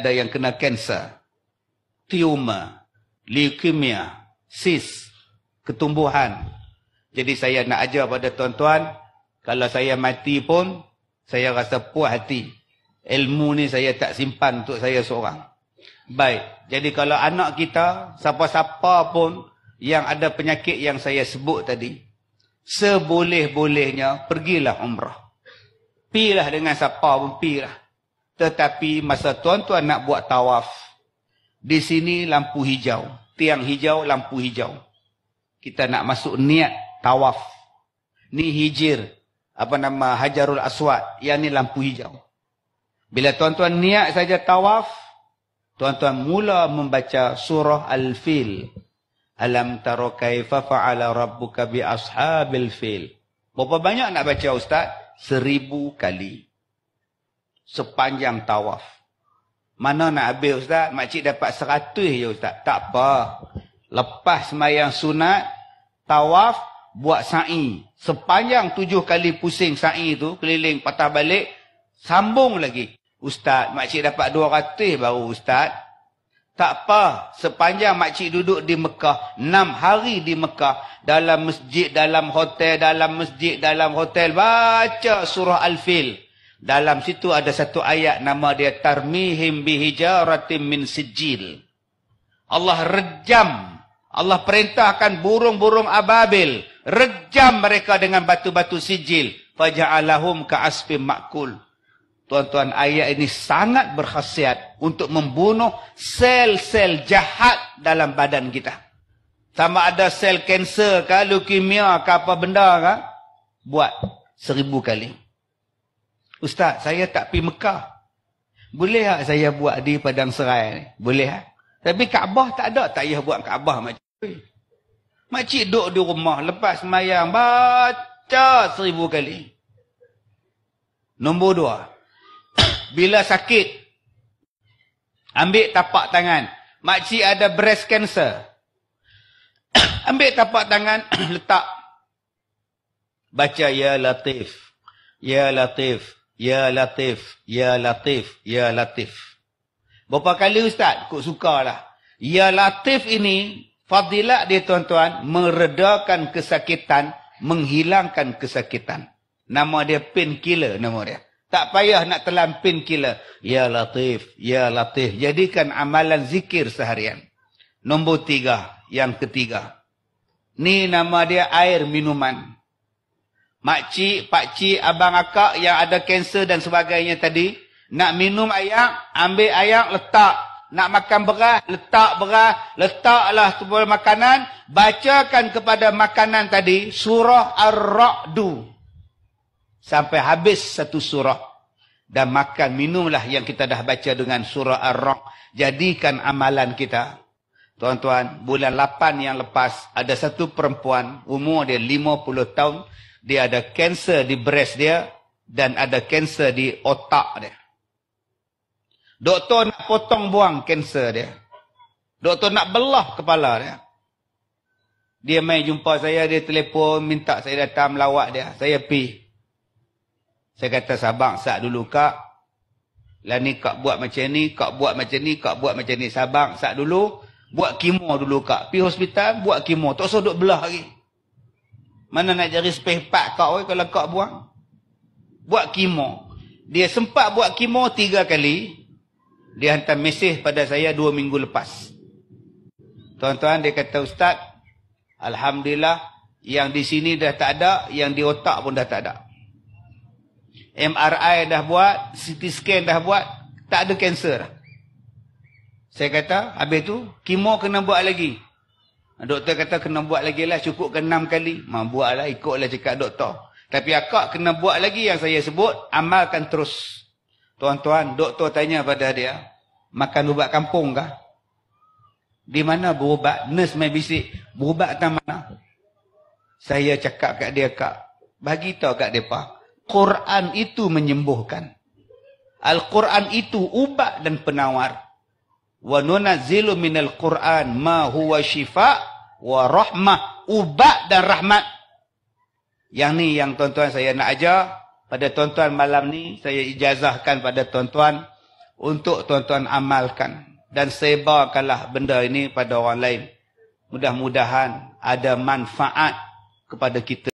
ada yang kena kanser, tumor, leukemia, sis, ketumbuhan. Jadi saya nak ajar pada tuan-tuan, kalau saya mati pun, saya rasa puas hati. Ilmu ni saya tak simpan untuk saya seorang. Baik, jadi kalau anak kita, siapa-siapa pun yang ada penyakit yang saya sebut tadi, seboleh-bolehnya pergilah umrah. Pilah dengan siapa pun, pilah. Tetapi masa tuan-tuan nak buat tawaf, di sini lampu hijau, tiang hijau, lampu hijau. Kita nak masuk niat tawaf. Ni hijir, Hajarul Aswad, yang ni lampu hijau. Bila tuan-tuan niat saja tawaf, tuan-tuan mula membaca surah Al-Fil. Alam tara kaifa fa'ala rabbuka bi ashabil fil. Berapa banyak nak baca ustaz? 1000 kali. Sepanjang tawaf. Mana nak habis ustaz? Makcik dapat 100 je ustaz. Tak apa. Lepas sembahyang sunat, tawaf, buat sa'i. Sepanjang 7 kali pusing sa'i tu, keliling patah balik, sambung lagi. Ustaz, makcik dapat 200 baru ustaz. Tak apa, sepanjang makcik duduk di Mekah, 6 hari di Mekah, dalam masjid, dalam hotel, dalam masjid, dalam hotel, baca surah Al-Fil. Dalam situ ada satu ayat, nama dia Tarmihim bihijaratim min sijil. Allah rejam, Allah perintahkan burung-burung ababil, rejam mereka dengan batu-batu sijil. Faja'alahum ka'asfim ma'kul. Tuan-tuan, ayat ini sangat berkhasiat untuk membunuh sel-sel jahat dalam badan kita. Sama ada sel kanser ke, leukemia ke, apa benda ke, buat 1000 kali. Ustaz, saya tak pergi Mekah. Boleh tak saya buat di Padang Serai ni? Boleh tak? Tapi Kaabah tak ada. Tak payah buat Kaabah makcik. Makcik duduk di rumah, lepas sembahyang, baca 1000 kali. Nombor 2. Bila sakit, ambil tapak tangan. Makcik ada breast cancer. Ambil tapak tangan, letak. Baca Ya Latif, Ya Latif, Ya Latif, Ya Latif, Ya Latif. Berapa kali ustaz? Kok sukalah. Ya Latif ini, fadilat dia tuan-tuan, meredakan kesakitan, menghilangkan kesakitan. Nama dia painkiller, nama dia. Tak payah nak telan painkiller. Ya Latif, Ya Latif. Jadikan amalan zikir seharian. Nombor 3, yang ketiga. Ni nama dia air minuman. Makcik, pakcik, abang akak yang ada kanser dan sebagainya tadi, nak minum air, ambil air, letak. Nak makan beras, letak beras, letaklah sebuah makanan, bacakan kepada makanan tadi surah Ar-Ra'du. Sampai habis satu surah. Dan makan, minumlah yang kita dah baca dengan surah Ar-Ra'd. Jadikan amalan kita. Tuan-tuan, bulan 8 yang lepas, ada satu perempuan, umur dia 50 tahun. Dia ada kanser di breast dia, dan ada kanser di otak dia. Doktor nak potong buang kanser dia. Doktor nak belah kepala dia. Dia main jumpa saya, dia telefon, minta saya datang melawat dia. Saya pergi. Saya kata, sabar sat dulu kak. Lah ni kak buat macam ni, kak buat macam ni, kak buat macam ni. Sabar sat dulu. Buat kemo dulu kak. Pergi hospital, buat kemo. Tak usah duduk belah lagi. Mana nak cari spare part kak kalau kak buang. Buat kemo. Dia sempat buat kemo 3 kali. Dia hantar mesej pada saya 2 minggu lepas. Tuan-tuan, dia kata, Ustaz, alhamdulillah, yang di sini dah tak ada, yang di otak pun dah tak ada. MRI dah buat, CT scan dah buat, tak ada kanser. Saya kata, habis tu, kemo kena buat lagi. Doktor kata, kena buat lagi lah, cukupkan 6 kali. Buatlah, ikutlah cakap doktor. Tapi akak kena buat lagi yang saya sebut, amalkan terus. Tuan-tuan, doktor tanya pada dia, makan ubat kampung kah? Di mana berubat? Nurse main bisik, berubat ke mana? Saya cakap kat dia, kak, bagi tahu kat mereka, Quran itu menyembuhkan. Al-Quran itu ubat dan penawar. Wa nunazzilu minal Quran ma huwa syifa wa rahmah. Ubat dan rahmat. Yang ni yang tuan-tuan saya nak ajar pada tuan-tuan malam ni. Saya ijazahkan pada tuan-tuan untuk tuan-tuan amalkan dan sebarkanlah benda ini pada orang lain. Mudah-mudahan ada manfaat kepada kita.